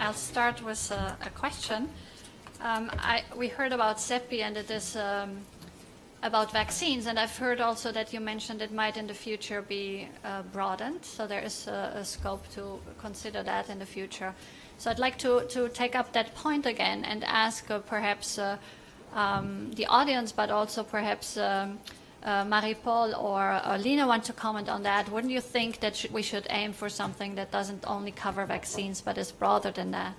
I'll start with a question. We heard about CEPI, and it is about vaccines, and I've heard also that you mentioned it might in the future be broadened, so there is a scope to consider that in the future. So I'd like to take up that point again and ask perhaps the audience, but also perhaps Marie-Paul or Lina want to comment on that. Wouldn't you think that we should aim for something that doesn't only cover vaccines, but is broader than that?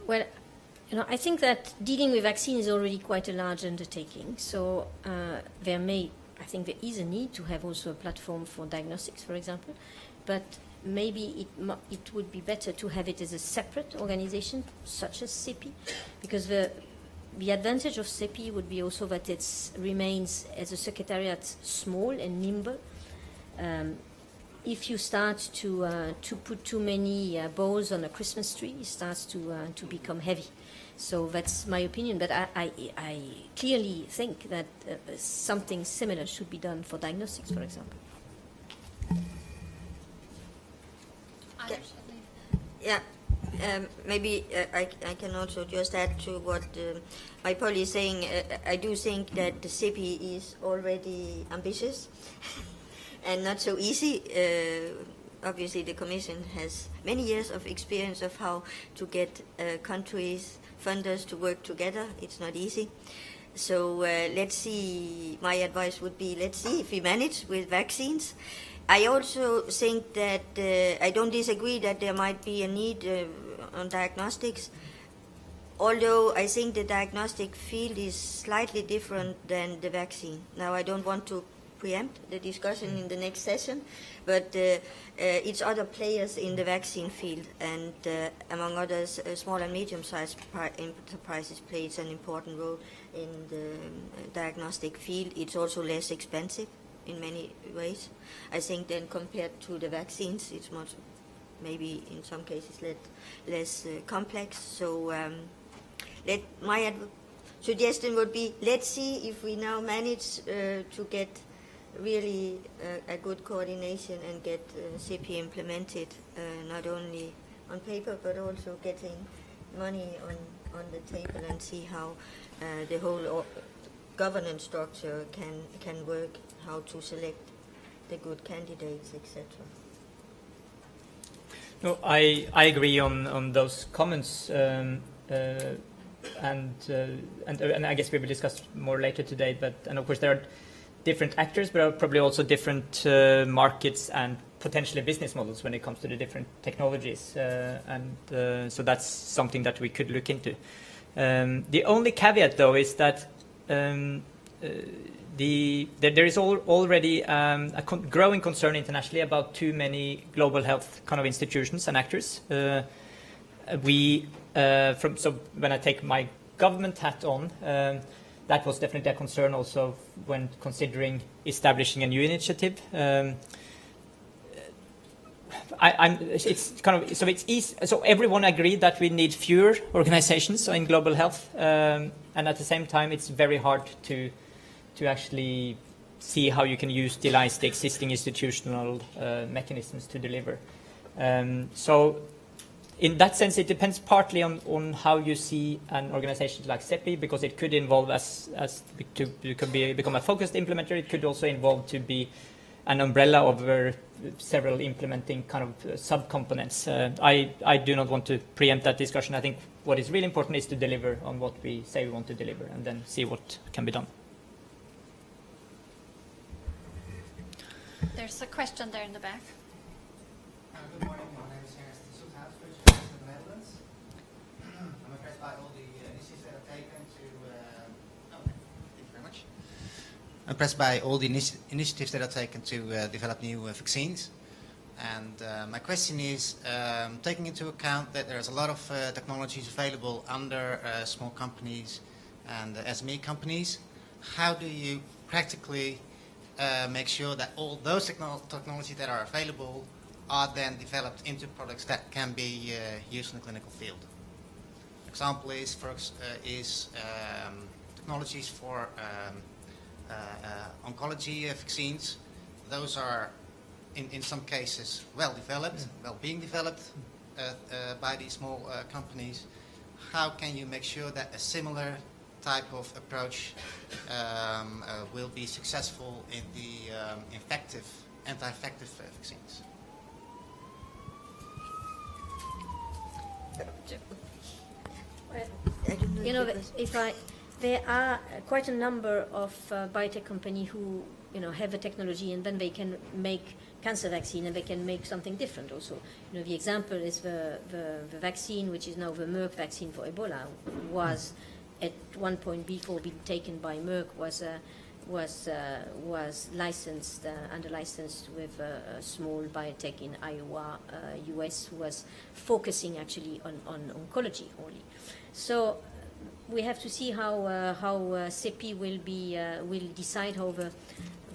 Well, I think that dealing with vaccine is already quite a large undertaking. So I think there is a need to have also a platform for diagnostics, for example, but maybe it would be better to have it as a separate organization, such as CEPI, because the advantage of CEPI would be also that it remains as a secretariat small and nimble. If you start to put too many bows on a Christmas tree, it starts to become heavy. So that's my opinion, but I clearly think that something similar should be done for diagnostics, for example. Yeah, maybe I can also just add to what my Paul is saying. I do think that the CEPI is already ambitious and not so easy. Obviously, the Commission has many years of experience of how to get countries, funders to work together. It's not easy. So let's see. My advice would be, let's see if we manage with vaccines. I also think that I don't disagree that there might be a need on diagnostics, although I think the diagnostic field is slightly different than the vaccine. Now, I don't want to preempt the discussion in the next session, but it's other players in the vaccine field, and among others, small and medium-sized enterprises plays an important role in the diagnostic field. It's also less expensive in many ways. I think then compared to the vaccines, it's much, maybe in some cases less complex. So my suggestion would be, let's see if we now manage to get really a good coordination and get CEPI implemented, not only on paper but also getting money on the table, and see how the whole governance structure can work, how to select the good candidates, etc. No, I agree on those comments, and I guess we will discuss more later today. And of course there are different actors, but there are probably also different markets and potentially business models when it comes to the different technologies, so that's something that we could look into. The only caveat, though, is that there is already a growing concern internationally about too many global health kind of institutions and actors. So when I take my government hat on, that was definitely a concern also when considering establishing a new initiative. It's kind of it's easy. So everyone agreed that we need fewer organizations in global health, and at the same time, it's very hard to actually see how you can utilize the existing institutional mechanisms to deliver. So in that sense, it depends partly on how you see an organization like CEPI, because it could involve become a focused implementer. It could also involve to be an umbrella over several implementing kind of sub-components. I do not want to preempt that discussion. I think what is really important is to deliver on what we say we want to deliver, and then see what can be done. There's a question there in the back. Good morning. My name is Ernst Soethaus, based in the Netherlands. I'm impressed by all the initiatives that are taken to. Thank you very much. I'm impressed by all the initiatives that are taken to develop new vaccines. And my question is, taking into account that there's a lot of technologies available under small companies and SME companies, how do you practically make sure that all those technologies that are available are then developed into products that can be used in the clinical field? Example is technologies for oncology vaccines. Those are in some cases well developed, being developed by these small companies. How can you make sure that a similar type of approach will be successful in the anti-infective vaccines? You know, there are quite a number of biotech companies who, you know, have a technology and then they can make cancer vaccine and they can make something different also. You know, the example is the vaccine, which is now the Merck vaccine for Ebola, was at one point before being taken by Merck was licensed under license with a small biotech in Iowa, US, who was focusing actually on oncology only. So we have to see how CEPI will decide, how the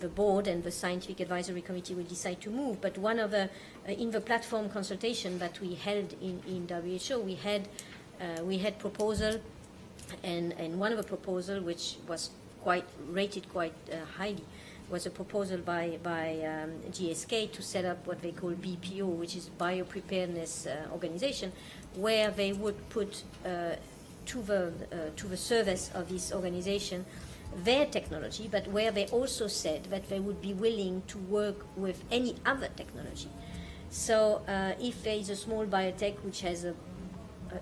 board and the scientific advisory committee will decide to move. But one of the in the platform consultation that we held in WHO, we had proposal, and one of the proposal which was rated quite highly was a proposal by GSK to set up what they call BPO, which is Biopreparedness Organization, where they would put to the service of this organization their technology, but where they also said that they would be willing to work with any other technology. So if there is a small biotech which has a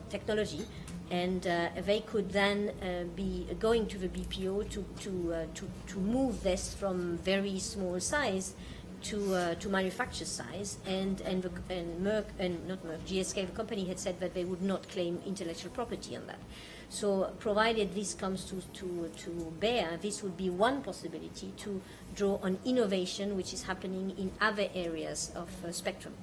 technology, and they could then be going to the BPO to move this from very small size to manufacture size, and Merck, and not Merck, GSK, the company, had said that they would not claim intellectual property on that. So provided this comes to bear, this would be one possibility to draw on innovation which is happening in other areas of spectrum.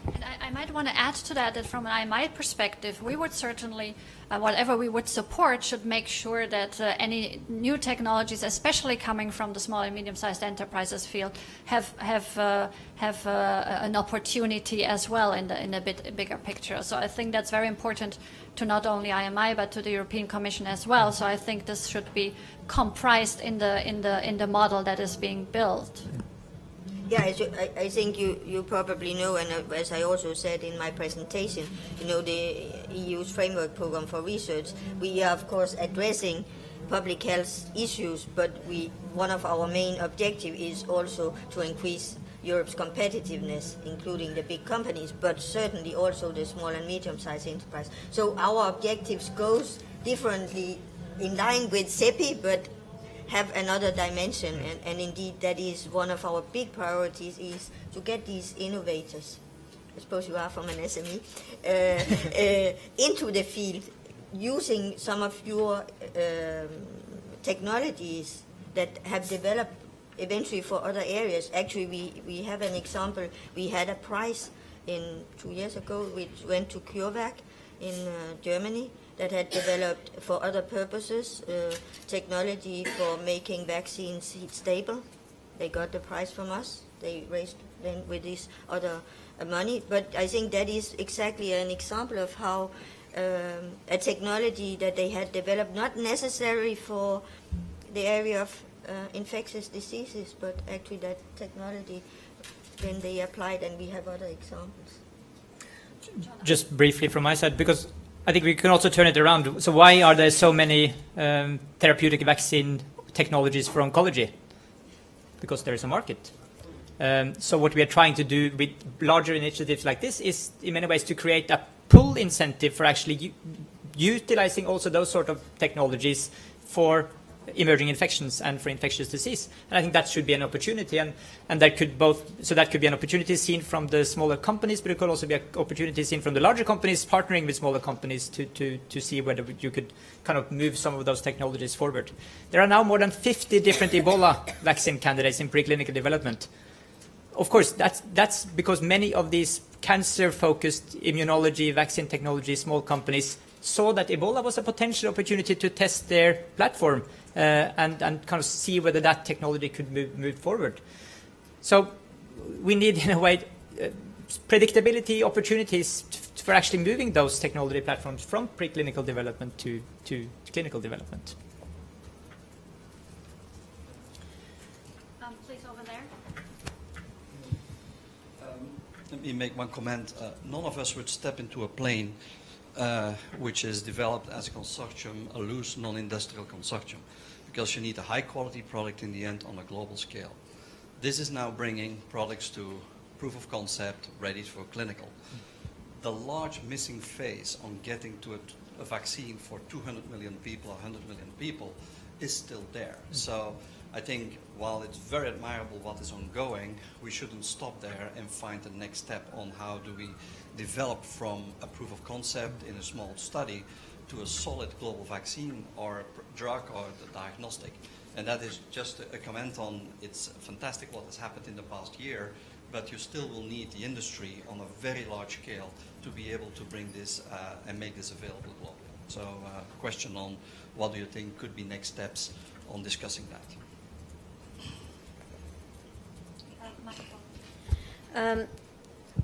And I might want to add to that from an IMI perspective, we would certainly, whatever we would support, should make sure that any new technologies, especially coming from the small and medium-sized enterprises field, have an opportunity as well in the bigger picture. So I think that's very important to not only IMI but to the European Commission as well. So I think this should be comprised in the model that is being built. Yeah, I think you probably know, and as I also said in my presentation, you know, the EU's framework program for research, we are of course addressing public health issues, but one of our main objectives is also to increase Europe's competitiveness, including the big companies, but certainly also the small and medium-sized enterprise. So our objectives goes differently in line with CEPI, but have another dimension, and indeed that is one of our big priorities, is to get these innovators, I suppose you are from an SME, into the field, using some of your technologies that have developed eventually for other areas. Actually, we have an example. We had a prize 2 years ago which went to CureVac in Germany, that had developed for other purposes technology for making vaccines heat stable. They got the prize from us. They raised then with this other money. But I think that is exactly an example of how a technology that they had developed, not necessarily for the area of infectious diseases, but actually that technology, then they applied, and we have other examples. Just briefly from my side, because I think we can also turn it around. So why are there so many therapeutic vaccine technologies for oncology? Because there is a market. So what we are trying to do with larger initiatives like this is in many ways to create a pull incentive for actually utilizing also those sort of technologies for emerging infections and for infectious disease. And I think that should be an opportunity, and that could that could be an opportunity seen from the smaller companies, but it could also be an opportunity seen from the larger companies partnering with smaller companies to see whether you could kind of move some of those technologies forward. There are now more than 50 different Ebola vaccine candidates in preclinical development. Of course, that's because many of these cancer-focused immunology vaccine technology small companies saw that Ebola was a potential opportunity to test their platform and kind of see whether that technology could move forward. So we need, in a way, predictability opportunities for actually moving those technology platforms from preclinical development to clinical development. Please, over there. me make one comment. None of us would step into a plane which is developed as a consortium, a loose non-industrial consortium, because you need a high-quality product in the end on a global scale. This is now bringing products to proof of concept, ready for clinical. The large missing phase on getting to a vaccine for 200 million people, 100 million people, is still there. So I think while it's very admirable what is ongoing, we shouldn't stop there and find the next step on how do we develop from a proof of concept in a small study to a solid global vaccine or a drug or the diagnostic. And that is just a comment on, it's fantastic what has happened in the past year, but you still will need the industry on a very large scale to be able to bring this and make this available globally. So question on what do you think could be next steps on discussing that?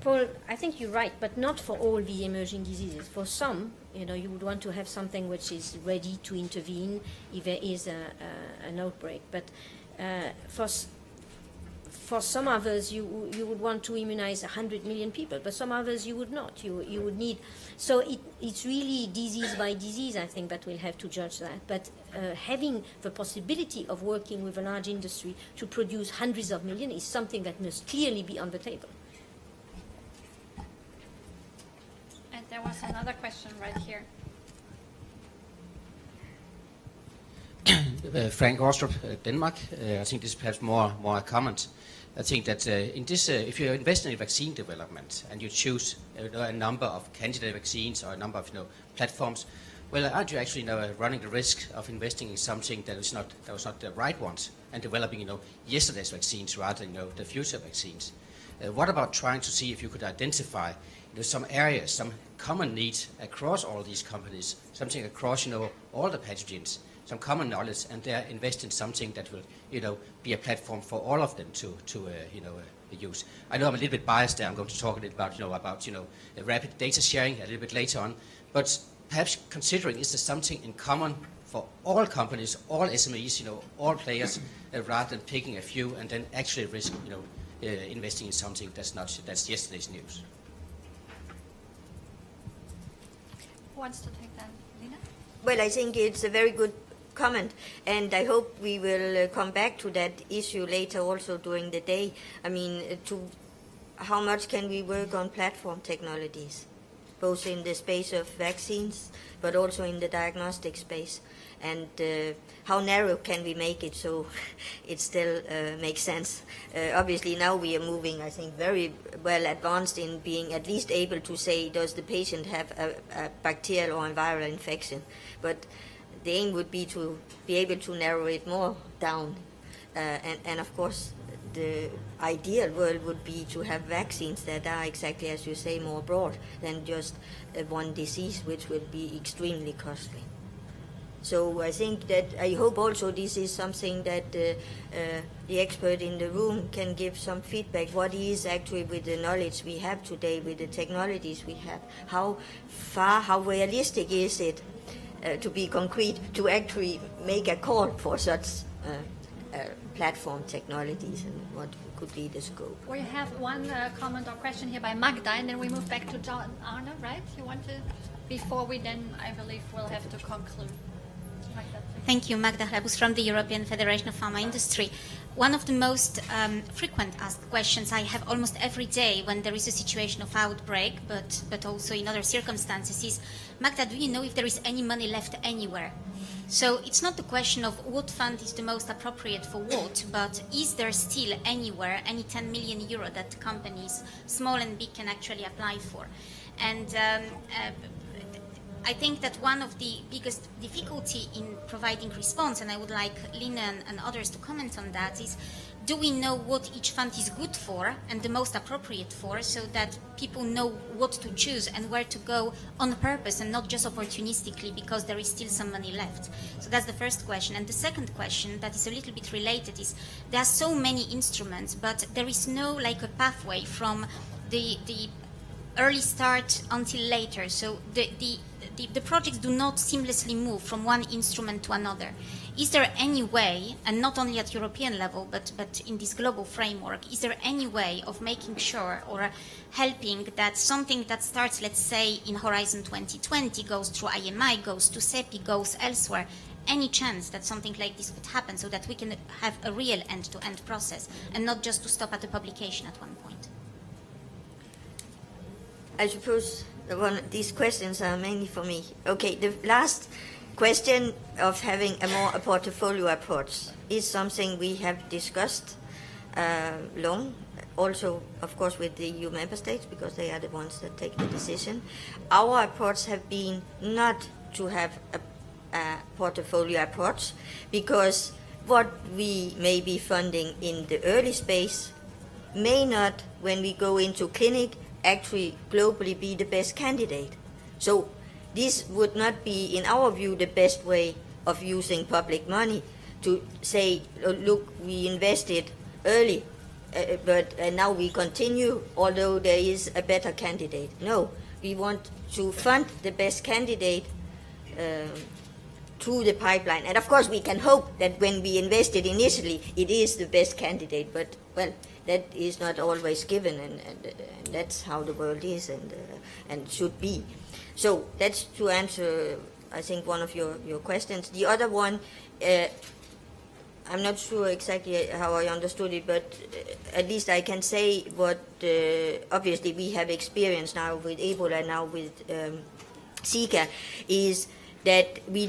Paul, I think you're right, but not for all the emerging diseases. For some, you would want to have something which is ready to intervene if there is an outbreak. But for some others, you would want to immunize 100 million people, but some others you would not. You would need. So it's really disease by disease, I think, that we'll have to judge that. But having the possibility of working with a large industry to produce hundreds of millions is something that must clearly be on the table. And there was another question right here. Frank Orstrup, Denmark. I think this is perhaps more a comment. I think that in this, if you invest in vaccine development and you choose a number of candidate vaccines or a number of platforms, well, aren't you actually running the risk of investing in something that was not the right ones and developing yesterday's vaccines rather than the future vaccines? What about trying to see if you could identify some areas, some common needs across all these companies, something across all the pathogens, some common knowledge, and they invest in something that will be a platform for all of them to use. I know I'm a little bit biased there. I'm going to talk a little about rapid data sharing a little bit later on, but perhaps considering is there something in common for all companies, all SMEs, all players, rather than picking a few and then actually risk investing in something that's yesterday's news. Who wants to take that, Lina? Well, I think it's a very good comment, and I hope we will come back to that issue later also during the day. I mean, to how much can we work on platform technologies, both in the space of vaccines, but also in the diagnostic space, and how narrow can we make it so it still makes sense. Obviously now we are moving, I think, very well advanced in being at least able to say, does the patient have a bacterial or a viral infection? But the aim would be to be able to narrow it more down. And of course, the ideal world would be to have vaccines that are exactly, as you say, more broad than just one disease, which would be extremely costly. So I think that, I hope also this is something that the expert in the room can give some feedback. What is actually, with the knowledge we have today, with the technologies we have, how realistic is it to be concrete, to actually make a call for such platform technologies, and what could be the scope? We have one comment or question here by Magda, and then we move back to John Arne, right? You want to, before we then, I believe, we'll have to conclude. Magda, please. Thank you, Magda Hlebus from the European Federation of Pharma Industry. One of the most frequent asked questions I have almost every day when there is a situation of outbreak, but also in other circumstances is, Magda, do you know if there is any money left anywhere? So it's not the question of what fund is the most appropriate for what, but is there still anywhere any 10 million euro that companies, small and big, can actually apply for? And I think that one of the biggest difficulty in providing response, and I would like Lina and others to comment on that, is do we know what each fund is good for and the most appropriate for, so that people know what to choose and where to go on purpose and not just opportunistically because there is still some money left. So that's the first question. And the second question that is a little bit related is, there are so many instruments, but there is no a pathway from the early start until later. So the the projects do not seamlessly move from one instrument to another. Is there any way, and not only at European level, but in this global framework, is there any way of making sure or helping that something that starts, let's say, in Horizon 2020 goes through IMI, goes to CEPI, goes elsewhere? Any chance that something like this could happen so that we can have a real end-to-end process and not just to stop at the publication at one point? I suppose these questions are mainly for me. Okay, the last question of having a portfolio approach is something we have discussed long, also, of course, with the EU member states, because they are the ones that take the decision. Our approach have been not to have a portfolio approach, because what we may be funding in the early space may not, when we go into clinic, actually globally be the best candidate. So this would not be, in our view, the best way of using public money to say, look, we invested early, but now we continue, although there is a better candidate. No, we want to fund the best candidate through the pipeline. And of course, we can hope that when we invested initially, it is the best candidate, but, well, that is not always given, and that's how the world is and should be. So that's to answer, I think, one of your questions. The other one, I'm not sure exactly how I understood it, but at least I can say what obviously we have experienced now with Ebola, now with Zika, is that we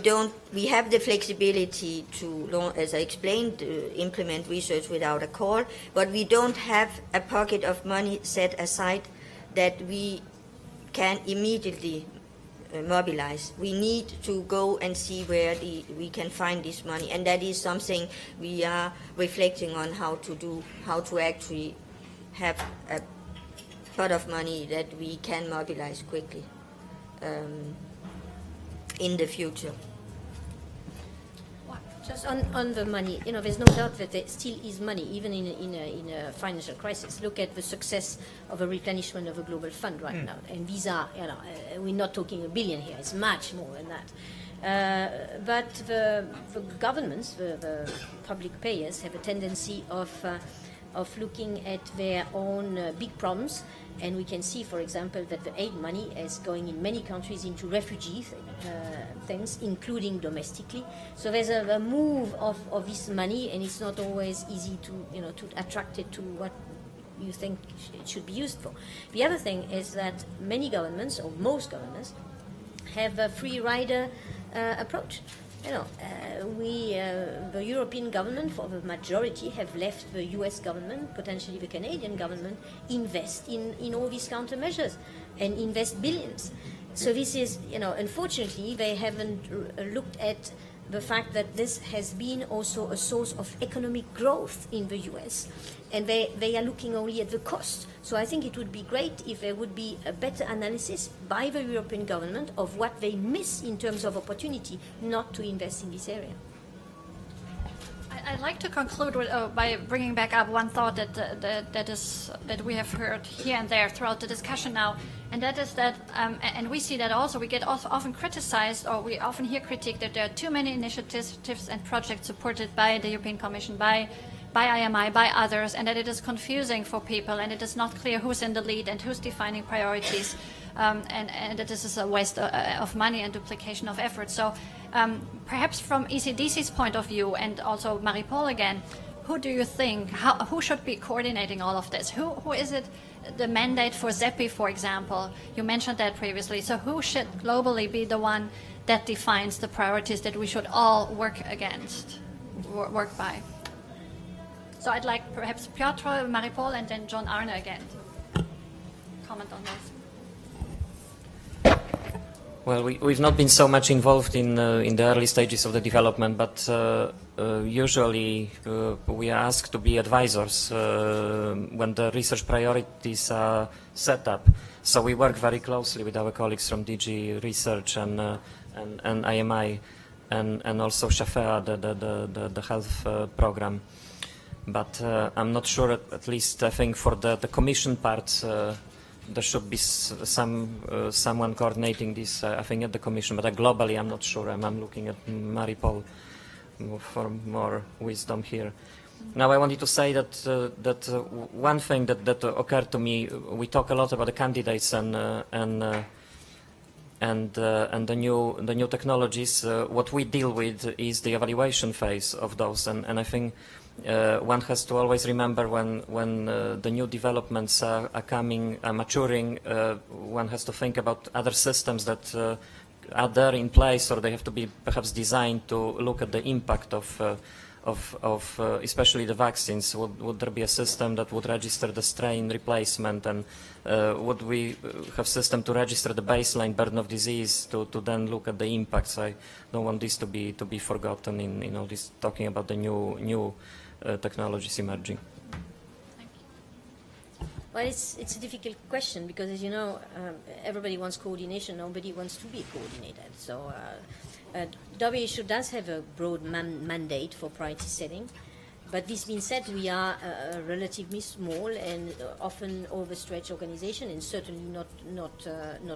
have the flexibility to, as I explained, implement research without a call, but we don't have a pocket of money set aside that we can immediately mobilize. We need to go and see where we can find this money, and that is something we are reflecting on how to do, how to actually have a pot of money that we can mobilize quickly in the future. Just on the money, there's no doubt that there still is money, even in a financial crisis. Look at the success of a replenishment of a global fund right now. And these are, we're not talking $1 billion here, it's much more than that. But the governments, the public payers, have a tendency of looking at their own big problems. And we can see, for example, that the aid money is going in many countries into refugee things, including domestically. So there's a move of this money, and it's not always easy to attract it to what you think it should be used for. The other thing is that many governments, or most governments, have a free rider approach. The European government, for the majority, have left the US government, potentially the Canadian government, invest in all these countermeasures and invest billions. So this is, unfortunately, they haven't looked at the fact that this has been also a source of economic growth in the US, and they are looking only at the cost. So I think it would be great if there would be a better analysis by the European government of what they miss in terms of opportunity not to invest in this area. I'd like to conclude by bringing back up one thought that we have heard here and there throughout the discussion now, and that is that, and we see that also, we get often criticized, or we often hear critique that there are too many initiatives and projects supported by the European Commission, by IMI, by others, and that it is confusing for people, and it is not clear who's in the lead and who's defining priorities, and that this is a waste of money and duplication of effort. So perhaps from ECDC's point of view, and also Marie-Paule again, who do you think, who should be coordinating all of this? Who is it, the mandate for CEPI, for example? You mentioned that previously. So who should globally be the one that defines the priorities that we should all work by? So I'd like perhaps Piotr, Marie-Paule, and then John Arne again. Comment on this. Well, we've not been so much involved in the early stages of the development, but usually we are asked to be advisors when the research priorities are set up. So we work very closely with our colleagues from DG Research and IMI, and also SHAFEA, the health program. But I'm not sure, at least I think for the Commission part, there should be someone coordinating this, I think, at the Commission, but globally I'm not sure. I'm looking at Marie-Paul for more wisdom here. Now I wanted to say that one thing that occurred to me, we talk a lot about the candidates and the new technologies. What we deal with is the evaluation phase of those, and I think one has to always remember when the new developments are coming, maturing, one has to think about other systems that are there in place, or they have to be perhaps designed to look at the impact of especially the vaccines. Would there be a system that would register the strain replacement, and would we have system to register the baseline burden of disease to then look at the impacts? I don't want this to be forgotten in this talking about the new technologies emerging. Well, it's a difficult question because, as you know, everybody wants coordination. Nobody wants to be coordinated. So WHO does have a broad mandate for priority setting. But this being said, we are a relatively small and often overstretched organization, and certainly not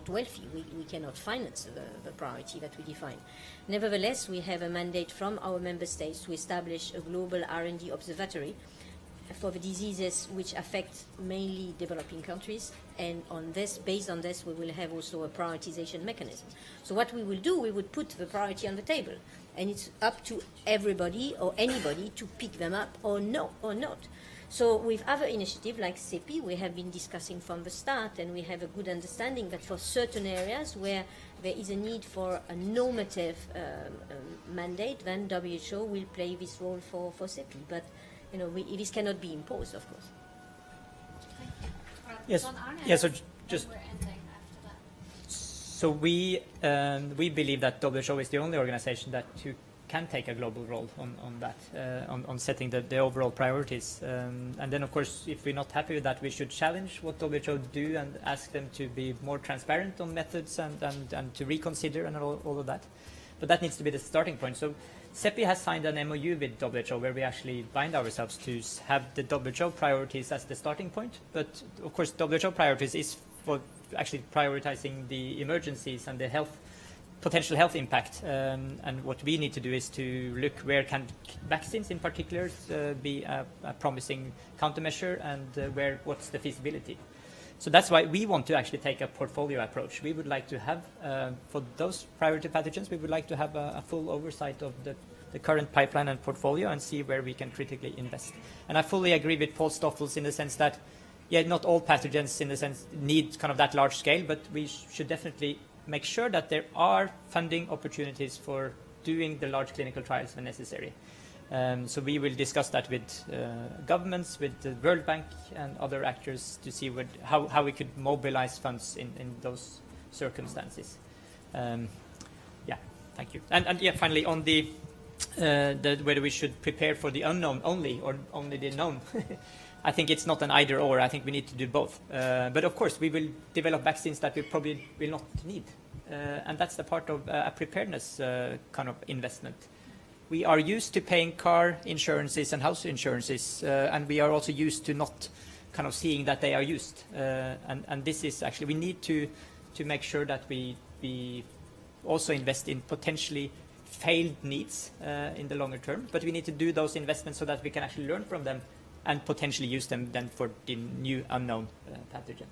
wealthy. We cannot finance the priority that we define. Nevertheless, we have a mandate from our member states to establish a global R&D observatory for the diseases which affect mainly developing countries, and based on this, we will have also a prioritization mechanism. So what we will do, we would put the priority on the table, and it's up to everybody or anybody to pick them up or not. So with other initiatives like CEPI, we have been discussing from the start, and we have a good understanding that for certain areas where there is a need for a normative mandate, then WHO will play this role for CEPI. But this cannot be imposed, of course. Yes. Yeah. So just. So we believe that WHO is the only organization that can take a global role on that, on setting the overall priorities. And then, of course, if we're not happy with that, we should challenge what WHO do and ask them to be more transparent on methods and to reconsider and all of that. But that needs to be the starting point. So CEPI has signed an MOU with WHO where we actually bind ourselves to have the WHO priorities as the starting point. But, of course, WHO priorities is for actually prioritizing the emergencies and the potential health impact. And what we need to do is to look where can vaccines in particular be a promising countermeasure, and what's the feasibility. So that's why we want to actually take a portfolio approach. We would like to have, for those priority pathogens, we would like to have a full oversight of the current pipeline and portfolio and see where we can critically invest. And I fully agree with Paul Stoffels in the sense that, not all pathogens in the sense need kind of that large scale, but we should definitely make sure that there are funding opportunities for doing the large clinical trials when necessary. So we will discuss that with governments, with the World Bank and other actors to see how we could mobilize funds in those circumstances. Thank you. And finally on the whether we should prepare for the unknown only or only the known. I think it's not an either or. I think we need to do both. But of course, we will develop vaccines that we probably will not need. And that's the part of a preparedness kind of investment. We are used to paying car insurances and house insurances, and we are also used to not kind of seeing that they are used. And this is actually, we need to make sure that we also invest in potentially failed needs in the longer term, but we need to do those investments so that we can actually learn from them and potentially use them then for the new unknown pathogen.